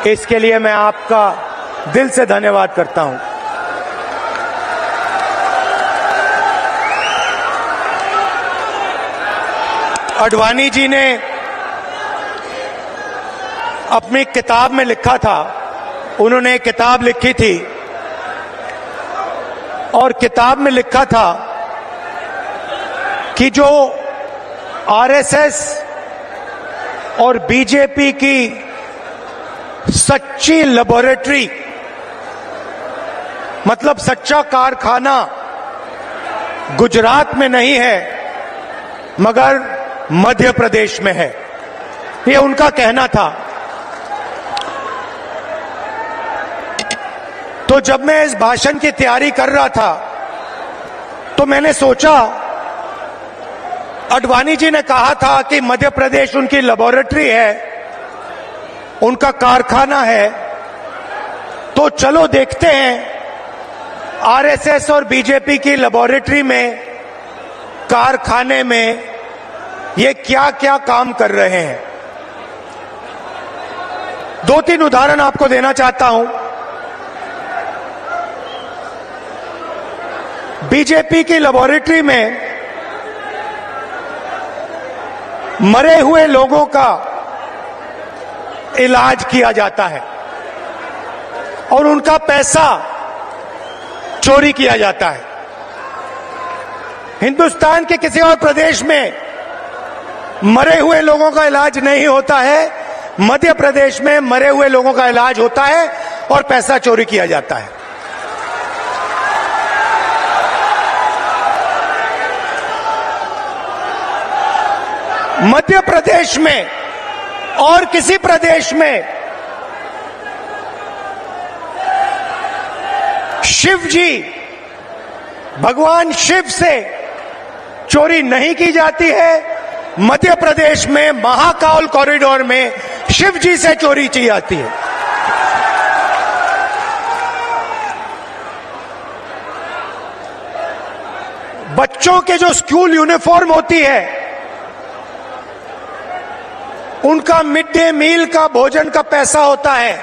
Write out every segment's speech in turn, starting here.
इसके लिए मैं आपका दिल से धन्यवाद करता हूं। अडवाणी जी ने अपनी किताब में लिखा था, उन्होंने एक किताब लिखी थी और किताब में लिखा था कि जो आरएसएस और बीजेपी की सच्ची लेबोरेटरी, मतलब सच्चा कारखाना गुजरात में नहीं है मगर मध्य प्रदेश में है, ये उनका कहना था। तो जब मैं इस भाषण की तैयारी कर रहा था तो मैंने सोचा, अडवाणी जी ने कहा था कि मध्य प्रदेश उनकी लेबोरेटरी है, उनका कारखाना है, तो चलो देखते हैं आरएसएस और बीजेपी की लेबोरेटरी में, कारखाने में ये क्या क्या काम कर रहे हैं। 2-3 उदाहरण आपको देना चाहता हूं। बीजेपी की लेबोरेटरी में मरे हुए लोगों का इलाज किया जाता है और उनका पैसा चोरी किया जाता है। हिंदुस्तान के किसी और प्रदेश में मरे हुए लोगों का इलाज नहीं होता है, मध्य प्रदेश में मरे हुए लोगों का इलाज होता है और पैसा चोरी किया जाता है। मध्य प्रदेश में और किसी प्रदेश में शिव जी, भगवान शिव से चोरी नहीं की जाती है, मध्य प्रदेश में महाकाल कॉरिडोर में शिव जी से चोरी की जाती है। बच्चों के जो स्कूल यूनिफॉर्म होती है, उनका मिड डे मील का भोजन का पैसा होता है,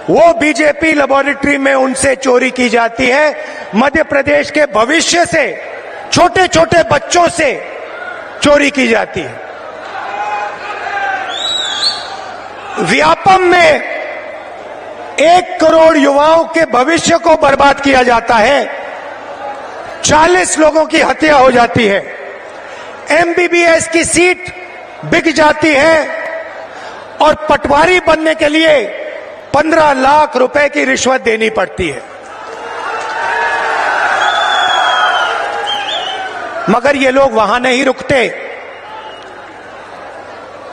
वो बीजेपी लेबोरेटरी में उनसे चोरी की जाती है। मध्य प्रदेश के भविष्य से, छोटे छोटे बच्चों से चोरी की जाती है। व्यापम में 1 करोड़ युवाओं के भविष्य को बर्बाद किया जाता है, 40 लोगों की हत्या हो जाती है, एमबीबीएस की सीट बिक जाती है और पटवारी बनने के लिए 15 लाख रुपए की रिश्वत देनी पड़ती है। मगर ये लोग वहां नहीं रुकते।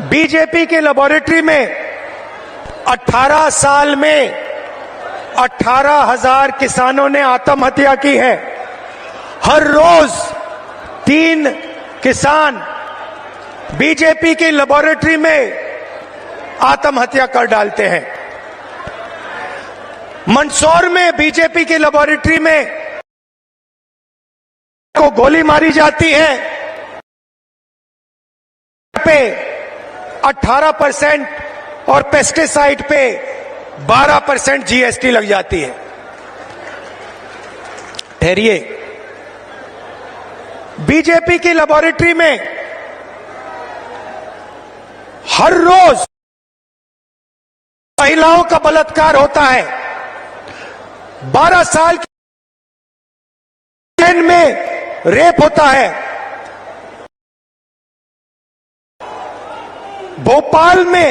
बीजेपी की लेबोरेटरी में 18 साल में 18,000 किसानों ने आत्महत्या की है। हर रोज 3 किसान बीजेपी की लेबोरेटरी में आत्महत्या कर डालते हैं। मंदसौर में बीजेपी की लेबोरेटरी में को गोली मारी जाती है, पे 18% और पेस्टिसाइड पे 12% जीएसटी लग जाती है। ठहरिए, बीजेपी की लेबोरेटरी में हर रोज महिलाओं का बलात्कार होता है। 12 साल की में रेप होता है। भोपाल में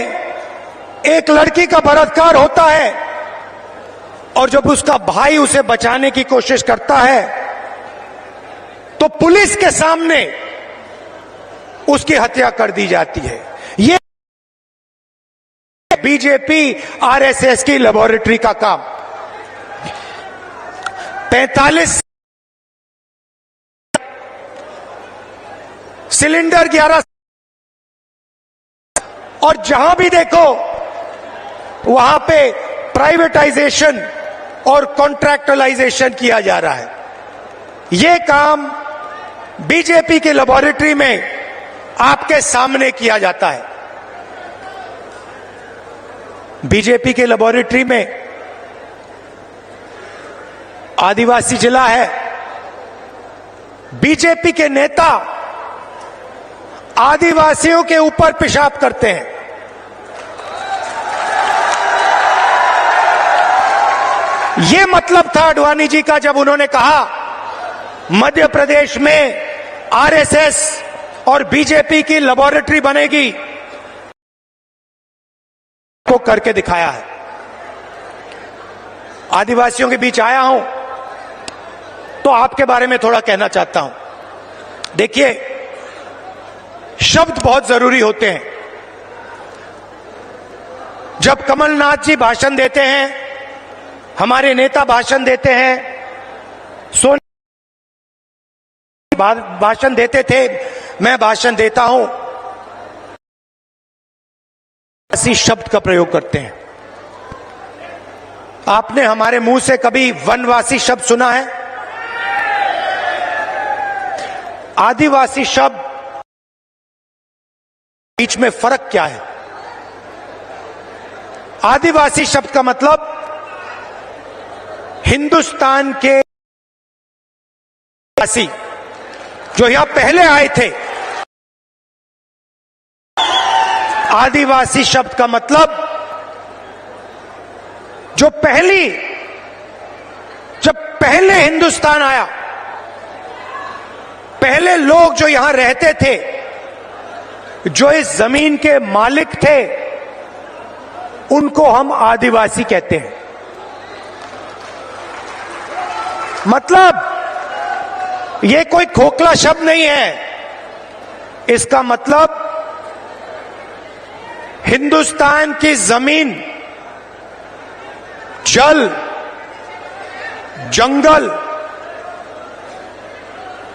एक लड़की का बलात्कार होता है और जब उसका भाई उसे बचाने की कोशिश करता है तो पुलिस के सामने उसकी हत्या कर दी जाती है। ये बीजेपी आरएसएस की लेबोरेटरी का काम। 45 सिलेंडर 11 और जहां भी देखो वहां पे प्राइवेटाइजेशन और कॉन्ट्रैक्चुअलाइजेशन किया जा रहा है। यह काम बीजेपी की लेबोरेटरी में आपके सामने किया जाता है। बीजेपी के लेबोरेटरी में आदिवासी जिला है। बीजेपी के नेता आदिवासियों के ऊपर पेशाब करते हैं। यह मतलब था आडवाणी जी का जब उन्होंने कहा मध्य प्रदेश में आरएसएस और बीजेपी की लेबोरेटरी बनेगी, को करके दिखाया है। आदिवासियों के बीच आया हूं तो आपके बारे में थोड़ा कहना चाहता हूं। देखिए, शब्द बहुत जरूरी होते हैं। जब कमलनाथ जी भाषण देते हैं, हमारे नेता भाषण देते हैं, भाषण देते थे, मैं भाषण देता हूं, ऐसी शब्द का प्रयोग करते हैं। आपने हमारे मुंह से कभी वनवासी शब्द सुना है? आदिवासी शब्द बीच में फर्क क्या है? आदिवासी शब्द का मतलब हिंदुस्तान के वासी जो यहां पहले आए थे। आदिवासी शब्द का मतलब जब पहले हिंदुस्तान आया, पहले लोग जो यहां रहते थे, जो इस जमीन के मालिक थे, उनको हम आदिवासी कहते हैं। मतलब यह कोई खोखला शब्द नहीं है। इसका मतलब हिंदुस्तान की जमीन, जल, जंगल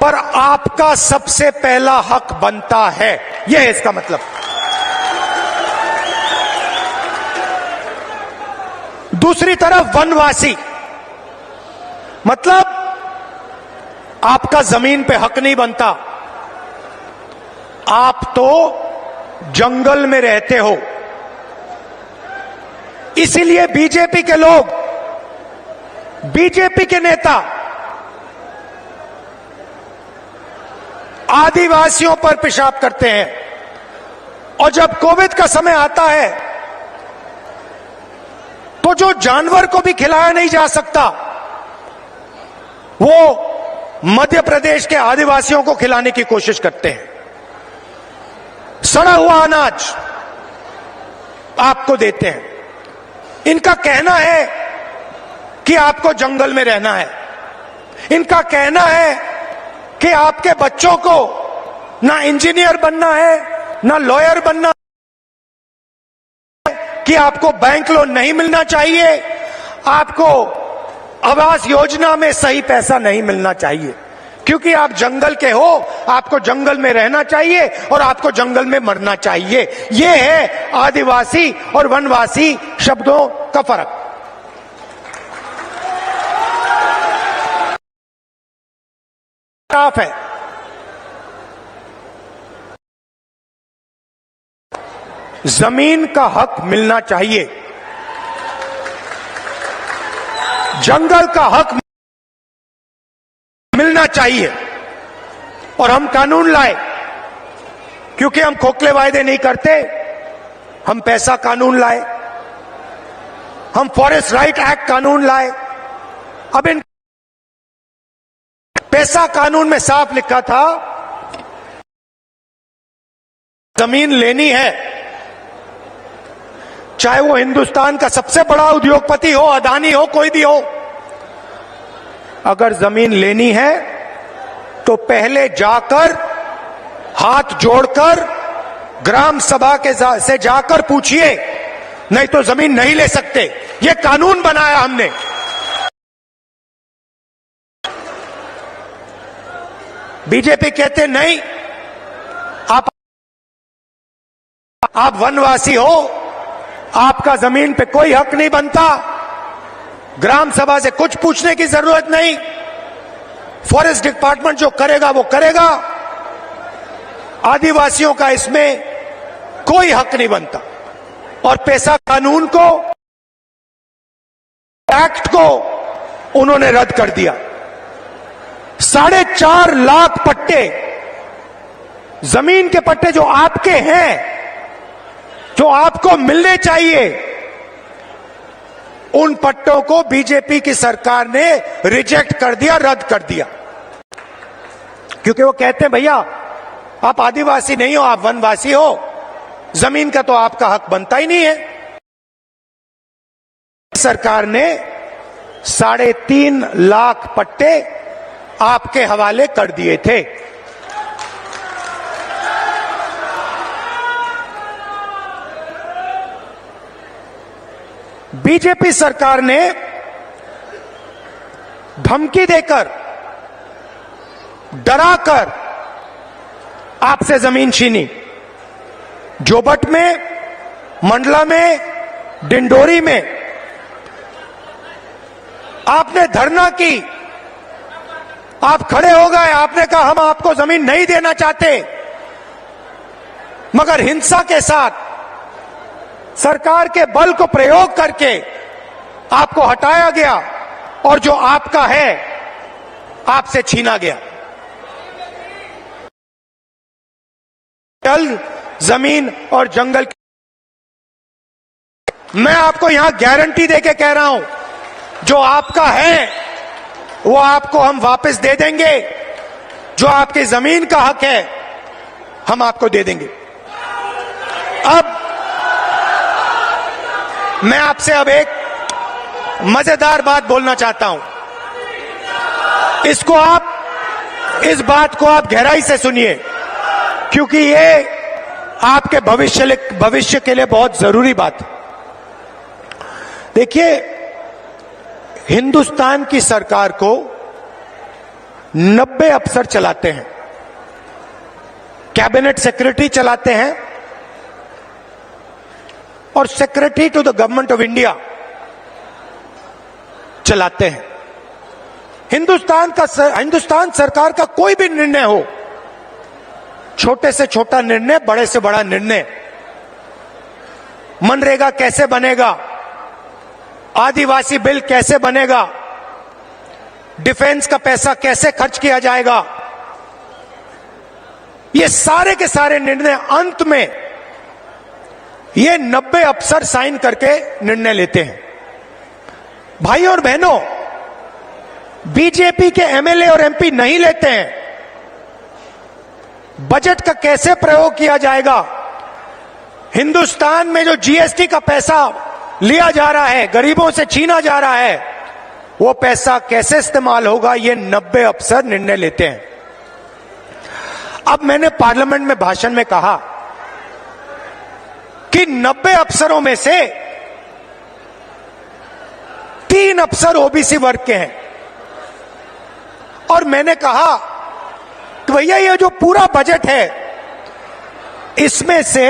पर आपका सबसे पहला हक बनता है। यह है इसका मतलब। दूसरी तरफ वनवासी मतलब आपका जमीन पे हक नहीं बनता, आप तो जंगल में रहते हो। इसीलिए बीजेपी के लोग, बीजेपी के नेता आदिवासियों पर पेशाब करते हैं। और जब कोविड का समय आता है तो जो जानवर को भी खिलाया नहीं जा सकता, वो मध्य प्रदेश के आदिवासियों को खिलाने की कोशिश करते हैं। सड़ा हुआ अनाज आपको देते हैं। इनका कहना है कि आपको जंगल में रहना है। इनका कहना है कि आपके बच्चों को ना इंजीनियर बनना है, ना लॉयर बनना है, कि आपको बैंक लोन नहीं मिलना चाहिए, आपको आवास योजना में सही पैसा नहीं मिलना चाहिए, क्योंकि आप जंगल के हो, आपको जंगल में रहना चाहिए और आपको जंगल में मरना चाहिए। यह है आदिवासी और वनवासी शब्दों का फर्क। साफ है। जमीन का हक मिलना चाहिए, जंगल का हक मिलना चाहिए। और हम कानून लाए, क्योंकि हम खोखले वायदे नहीं करते। हम पैसा कानून लाए, हम फॉरेस्ट राइट एक्ट कानून लाए। अब इन पैसा कानून में साफ लिखा था, जमीन लेनी है, चाहे वो हिंदुस्तान का सबसे बड़ा उद्योगपति हो, अदानी हो, कोई भी हो, अगर जमीन लेनी है तो पहले जाकर हाथ जोड़कर ग्राम सभा के से जाकर पूछिए, नहीं तो जमीन नहीं ले सकते। ये कानून बनाया हमने। बीजेपी कहते नहीं, आप वनवासी हो, आपका जमीन पे कोई हक नहीं बनता, ग्राम सभा से कुछ पूछने की जरूरत नहीं, फॉरेस्ट डिपार्टमेंट जो करेगा वो करेगा, आदिवासियों का इसमें कोई हक नहीं बनता। और पेशा कानून को, एक्ट को उन्होंने रद्द कर दिया। 4.5 लाख पट्टे, जमीन के पट्टे जो आपके हैं, जो आपको मिलने चाहिए, उन पट्टों को बीजेपी की सरकार ने रिजेक्ट कर दिया, रद्द कर दिया। क्योंकि वो कहते हैं भैया आप आदिवासी नहीं हो, आप वनवासी हो, जमीन का तो आपका हक बनता ही नहीं है। सरकार ने 3.5 लाख पट्टे आपके हवाले कर दिए थे। बीजेपी सरकार ने धमकी देकर, डराकर आपसे जमीन छीनी। जोबट में, मंडला में, डिंडोरी में आपने धरना की, आप खड़े हो गए, आपने कहा हम आपको जमीन नहीं देना चाहते, मगर हिंसा के साथ सरकार के बल को प्रयोग करके आपको हटाया गया और जो आपका है आपसे छीना गया। जल, जमीन और जंगल, मैं आपको यहां गारंटी देके कह रहा हूं, जो आपका है वो आपको हम वापस दे देंगे। जो आपकी जमीन का हक है हम आपको दे देंगे। अब मैं आपसे अब एक मजेदार बात बोलना चाहता हूं। इस बात को आप गहराई से सुनिए, क्योंकि ये आपके भविष्य के लिए बहुत जरूरी बात है। देखिए, हिंदुस्तान की सरकार को 90 अफसर चलाते हैं, कैबिनेट सेक्रेटरी चलाते हैं और secretary to the government of India चलाते हैं। हिंदुस्तान सरकार का कोई भी निर्णय हो, छोटे से छोटा निर्णय, बड़े से बड़ा निर्णय, मनरेगा कैसे बनेगा, आदिवासी बिल कैसे बनेगा, डिफेंस का पैसा कैसे खर्च किया जाएगा, ये सारे के सारे निर्णय अंत में ये 90 अफसर साइन करके निर्णय लेते हैं। भाई और बहनों, बीजेपी के एमएलए और एमपी नहीं लेते हैं। बजट का कैसे प्रयोग किया जाएगा, हिंदुस्तान में जो जीएसटी का पैसा लिया जा रहा है, गरीबों से छीना जा रहा है, वो पैसा कैसे इस्तेमाल होगा, ये 90 अफसर निर्णय लेते हैं। अब मैंने पार्लियामेंट में भाषण में कहा कि 90 अफसरों में से 3 अफसर ओबीसी वर्ग के हैं। और मैंने कहा कि भैया ये जो पूरा बजट है, इसमें से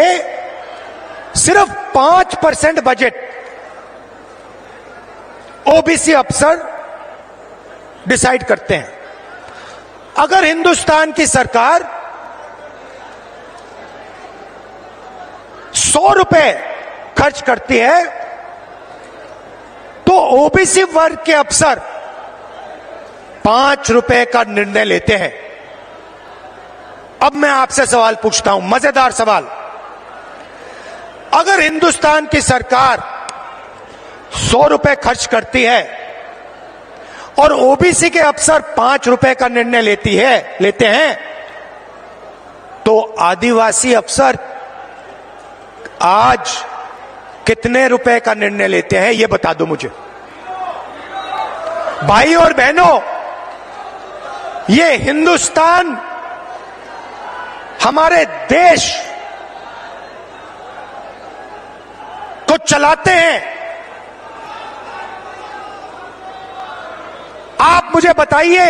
सिर्फ 5% बजट ओबीसी अफसर डिसाइड करते हैं। अगर हिंदुस्तान की सरकार 100 रुपए खर्च करती है तो ओबीसी वर्ग के अफसर 5 रुपए का निर्णय लेते हैं। अब मैं आपसे सवाल पूछता हूं, मजेदार सवाल। अगर हिंदुस्तान की सरकार 100 रुपए खर्च करती है और ओबीसी के अफसर 5 रुपए का निर्णय लेते हैं, तो आदिवासी अफसर आज कितने रुपए का निर्णय लेते हैं, यह बता दो मुझे। भाई और बहनों, ये हिंदुस्तान, हमारे देश को चलाते हैं। आप मुझे बताइए,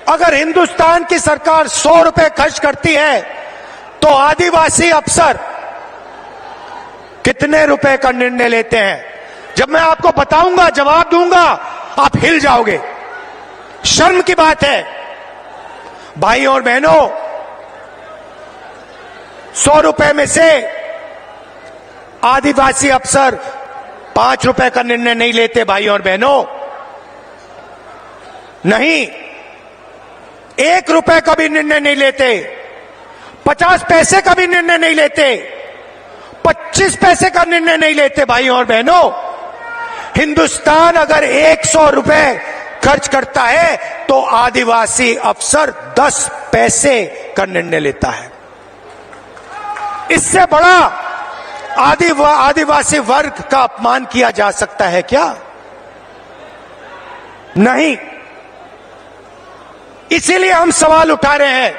अगर हिंदुस्तान की सरकार 100 रुपए खर्च करती है तो आदिवासी अफसर कितने रुपए का निर्णय लेते हैं? जब मैं आपको बताऊंगा, जवाब दूंगा, आप हिल जाओगे। शर्म की बात है। भाई और बहनों, 100 रुपए में से आदिवासी अफसर 5 रुपए का निर्णय नहीं लेते भाइयों और बहनों, नहीं, 1 रुपए का भी निर्णय नहीं लेते, 50 पैसे का भी निर्णय नहीं लेते, 25 पैसे का निर्णय नहीं लेते भाइयों और बहनों। हिंदुस्तान अगर 100 रुपए खर्च करता है तो आदिवासी अफसर 10 पैसे का निर्णय लेता है। इससे बड़ा आदिवासी वर्ग का अपमान किया जा सकता है क्या? नहीं। इसीलिए हम सवाल उठा रहे हैं,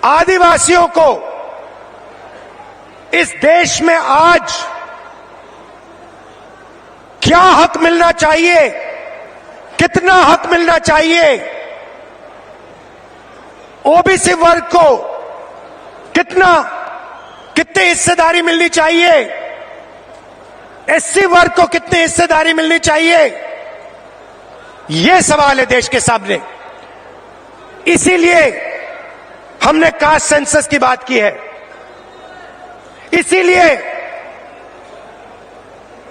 आदिवासियों को इस देश में आज क्या हक मिलना चाहिए, कितना हक मिलना चाहिए, ओबीसी वर्ग को कितनी हिस्सेदारी मिलनी चाहिए, एससी वर्ग को कितनी हिस्सेदारी मिलनी चाहिए, यह सवाल है देश के सामने। इसीलिए हमने कास्ट सेंसस की बात की है, इसीलिए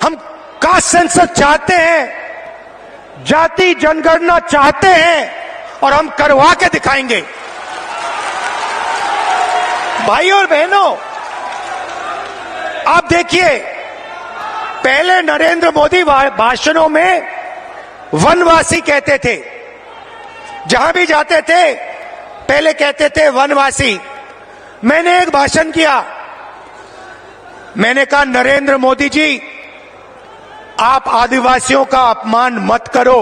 हम कास्ट सेंसस चाहते हैं, जाति जनगणना चाहते हैं और हम करवा के दिखाएंगे। भाइयों और बहनों, आप देखिए, पहले नरेंद्र मोदी भाषणों में वनवासी कहते थे, जहां भी जाते थे पहले कहते थे वनवासी। मैंने एक भाषण किया, मैंने कहा नरेंद्र मोदी जी, आप आदिवासियों का अपमान मत करो,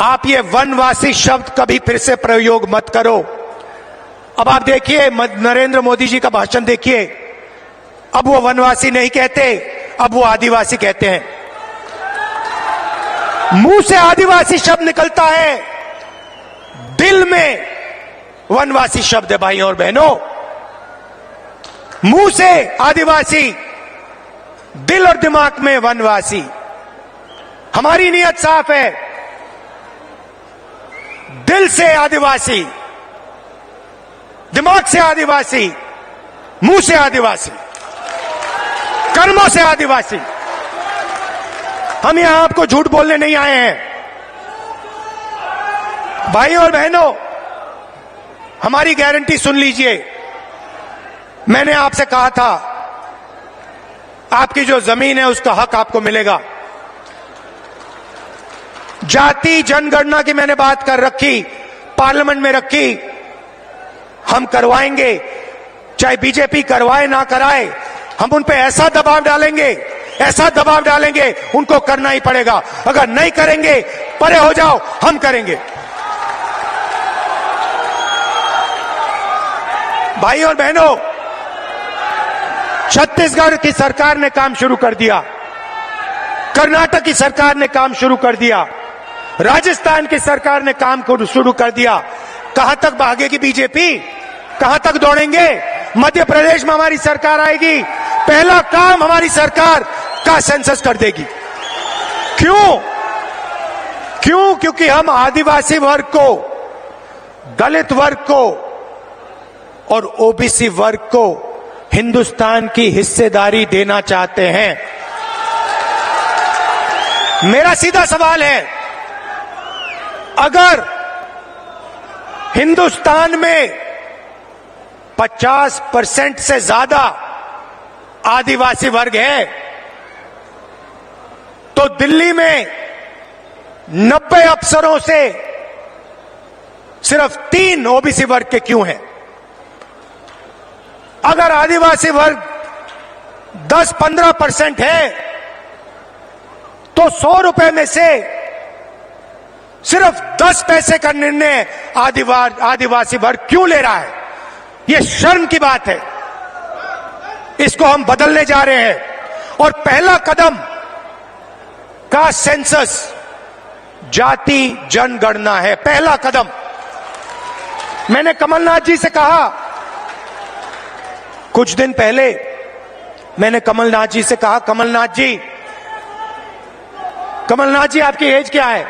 आप ये वनवासी शब्द कभी फिर से प्रयोग मत करो। अब आप देखिए नरेंद्र मोदी जी का भाषण देखिए, अब वो वनवासी नहीं कहते, अब वो आदिवासी कहते हैं। मुंह से आदिवासी शब्द निकलता है, दिल में वनवासी शब्द है भाइयों और बहनों। मुंह से आदिवासी, दिल और दिमाग में वनवासी। हमारी नीयत साफ है, दिल से आदिवासी, दिमाग से आदिवासी, मुंह से आदिवासी, कर्मों से आदिवासी। हम यहां आपको झूठ बोलने नहीं आए हैं भाइयों और बहनों। हमारी गारंटी सुन लीजिए, मैंने आपसे कहा था आपकी जो जमीन है उसका हक आपको मिलेगा। जाति जनगणना की मैंने बात कर रखी, पार्लियामेंट में रखी, हम करवाएंगे, चाहे बीजेपी करवाए ना कराए, हम उन पे ऐसा दबाव डालेंगे, ऐसा दबाव डालेंगे, उनको करना ही पड़ेगा। अगर नहीं करेंगे, परे हो जाओ, हम करेंगे। भाइयों और बहनों, छत्तीसगढ़ की सरकार ने काम शुरू कर दिया, कर्नाटक की सरकार ने काम शुरू कर दिया, राजस्थान की सरकार ने काम शुरू कर दिया। कहां तक भागेगी बीजेपी, कहां तक दौड़ेंगे? मध्य प्रदेश में हमारी सरकार आएगी, पहला काम हमारी सरकार का सेंसस कर देगी। क्यों? क्योंकि हम आदिवासी वर्ग को, दलित वर्ग को और ओबीसी वर्ग को हिंदुस्तान की हिस्सेदारी देना चाहते हैं। मेरा सीधा सवाल है, अगर हिंदुस्तान में 50% से ज्यादा आदिवासी वर्ग है, तो दिल्ली में 90 अफसरों से सिर्फ 3 ओबीसी वर्ग के क्यों हैं? अगर आदिवासी वर्ग 10-15% है, तो 100 रुपए में से सिर्फ 10 पैसे का निर्णय आदिवासी वर्ग क्यों ले रहा है? यह शर्म की बात है। इसको हम बदलने जा रहे हैं और पहला कदम का सेंसस जाति जनगणना है, पहला कदम। मैंने कमलनाथ जी से कहा, कुछ दिन पहले मैंने कमलनाथ जी से कहा, कमलनाथ जी आपकी एज क्या है,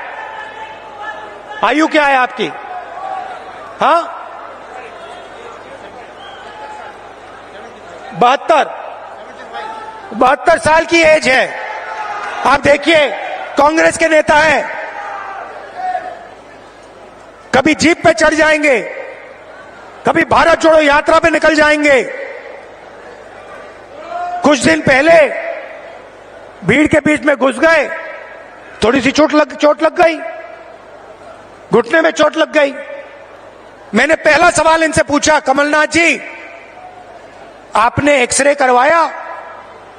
आयु क्या है आपकी? हाँ, बहत्तर साल की एज है। आप देखिए, कांग्रेस के नेता हैं, कभी जीप पे चढ़ जाएंगे, कभी भारत जोड़ो यात्रा पे निकल जाएंगे। कुछ दिन पहले भीड़ के बीच में घुस गए, थोड़ी सी चोट लग गई, घुटने में चोट लग गई। मैंने पहला सवाल इनसे पूछा, कमलनाथ जी आपने एक्सरे करवाया,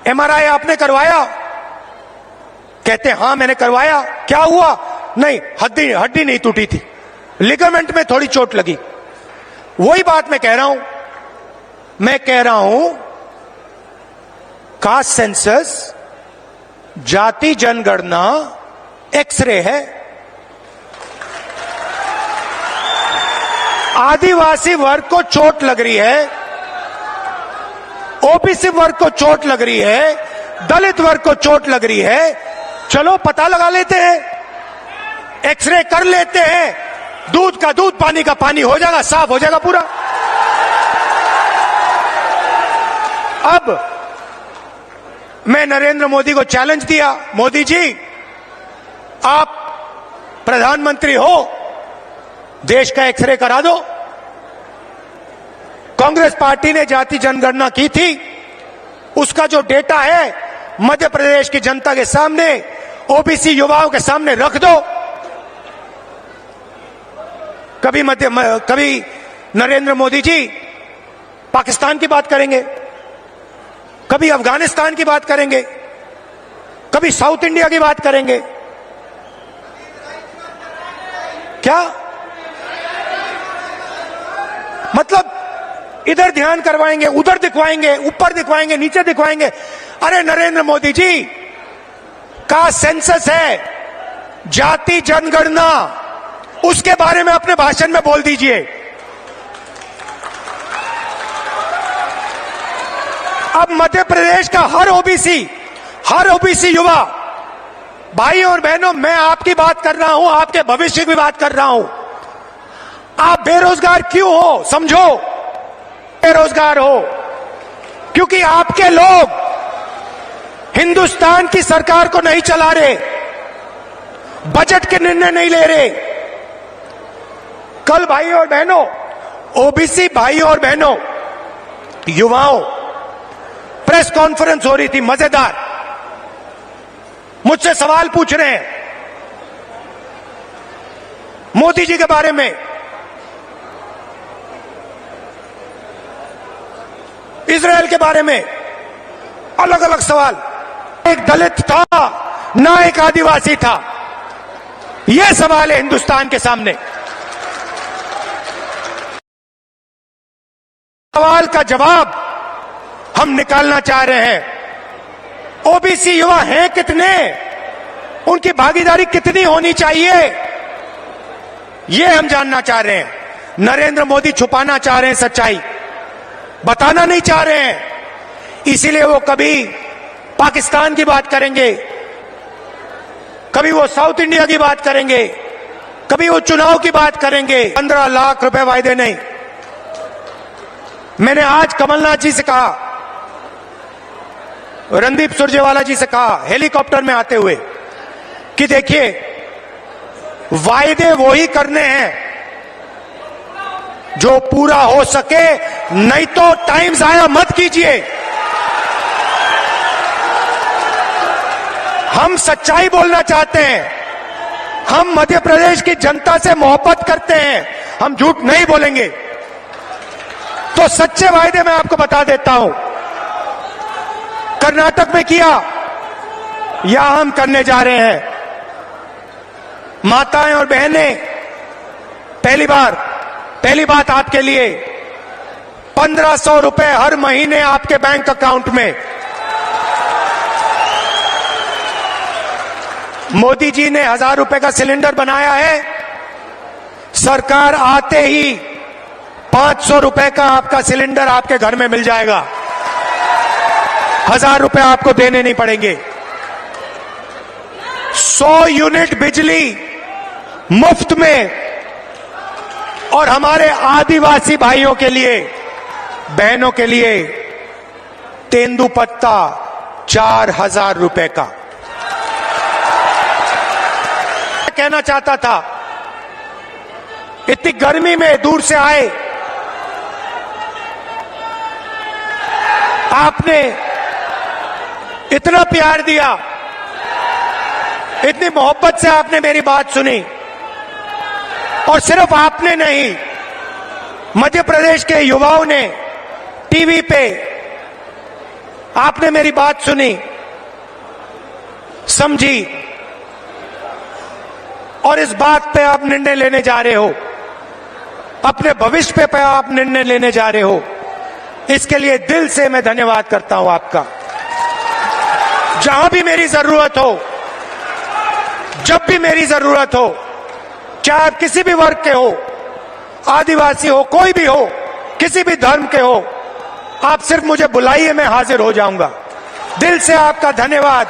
एमआरआई आपने करवाया? कहते हां मैंने करवाया। क्या हुआ? नहीं, हड्डी नहीं टूटी थी, लिगामेंट में थोड़ी चोट लगी। वही बात मैं कह रहा हूं, कास्ट सेंसस, जाति जनगणना एक्सरे है। आदिवासी वर्ग को चोट लग रही है, ओबीसी वर्ग को चोट लग रही है, दलित वर्ग को चोट लग रही है। चलो पता लगा लेते हैं, एक्सरे कर लेते हैं, दूध का दूध पानी का पानी हो जाएगा, साफ हो जाएगा पूरा। अब मैं नरेंद्र मोदी को चैलेंज दिया, मोदी जी आप प्रधानमंत्री हो, देश का एक्सरे करा दो। कांग्रेस पार्टी ने जाति जनगणना की थी, उसका जो डेटा है मध्य प्रदेश की जनता के सामने, ओबीसी युवाओं के सामने रख दो। कभी नरेंद्र मोदी जी पाकिस्तान की बात करेंगे, कभी अफगानिस्तान की बात करेंगे, कभी साउथ इंडिया की बात करेंगे। क्या मतलब? इधर ध्यान करवाएंगे, उधर दिखवाएंगे, ऊपर दिखवाएंगे, नीचे दिखवाएंगे। अरे नरेंद्र मोदी जी का सेंसस है, जाति जनगणना, उसके बारे में अपने भाषण में बोल दीजिए। अब मध्य प्रदेश का हर ओबीसी युवा, भाई और बहनों, मैं आपकी बात कर रहा हूं, आपके भविष्य की बात कर रहा हूं। आप बेरोजगार क्यों हो? समझो, बेरोजगार हो क्योंकि आपके लोग हिंदुस्तान की सरकार को नहीं चला रहे, बजट के निर्णय नहीं ले रहे। कल भाई और बहनों, ओबीसी भाई और बहनों, युवाओं, प्रेस कॉन्फ्रेंस हो रही थी मजेदार, मुझसे सवाल पूछ रहे हैं मोदी जी के बारे में। इजराइल के बारे में अलग अलग सवाल। एक दलित था ना एक आदिवासी था, यह सवाल है हिंदुस्तान के सामने। सवाल का जवाब हम निकालना चाह रहे हैं। ओबीसी युवा हैं कितने, उनकी भागीदारी कितनी होनी चाहिए, यह हम जानना चाह रहे हैं। नरेंद्र मोदी छुपाना चाह रहे हैं सच्चाई, बताना नहीं चाह रहे हैं। इसीलिए वो कभी पाकिस्तान की बात करेंगे, कभी वो साउथ इंडिया की बात करेंगे, कभी वो चुनाव की बात करेंगे। 15 लाख रुपए वायदे नहीं। मैंने आज कमलनाथ जी से कहा, रणदीप सुरजेवाला जी से कहा हेलीकॉप्टर में आते हुए कि देखिए वायदे वो ही करने हैं जो पूरा हो सके, नहीं तो टाइम जाया मत कीजिए। हम सच्चाई बोलना चाहते हैं, हम मध्य प्रदेश की जनता से मोहब्बत करते हैं, हम झूठ नहीं बोलेंगे। तो सच्चे वायदे मैं आपको बता देता हूं, कर्नाटक में किया, यहां हम करने जा रहे हैं। माताएं और बहनें, पहली बात आपके लिए, 1500 रुपए हर महीने आपके बैंक अकाउंट में। मोदी जी ने 1000 रुपए का सिलेंडर बनाया है, सरकार आते ही 500 रुपए का आपका सिलेंडर आपके घर में मिल जाएगा, 1000 रुपए आपको देने नहीं पड़ेंगे। 100 यूनिट बिजली मुफ्त में, और हमारे आदिवासी भाइयों के लिए, बहनों के लिए तेंदुपत्ता 4,000 रुपए का। कहना चाहता था, इतनी गर्मी में दूर से आए, आपने इतना प्यार दिया, इतनी मोहब्बत से आपने मेरी बात सुनी। और सिर्फ आपने नहीं, मध्य प्रदेश के युवाओं ने टीवी पे आपने मेरी बात सुनी, समझी, और इस बात पे आप निर्णय लेने जा रहे हो, अपने भविष्य पे आप निर्णय लेने जा रहे हो। इसके लिए दिल से मैं धन्यवाद करता हूं आपका। जहां भी मेरी जरूरत हो, जब भी मेरी जरूरत हो, चाहे आप किसी भी वर्ग के हो, आदिवासी हो, कोई भी हो, किसी भी धर्म के हो, आप सिर्फ मुझे बुलाइए, मैं हाजिर हो जाऊंगा। दिल से आपका धन्यवाद।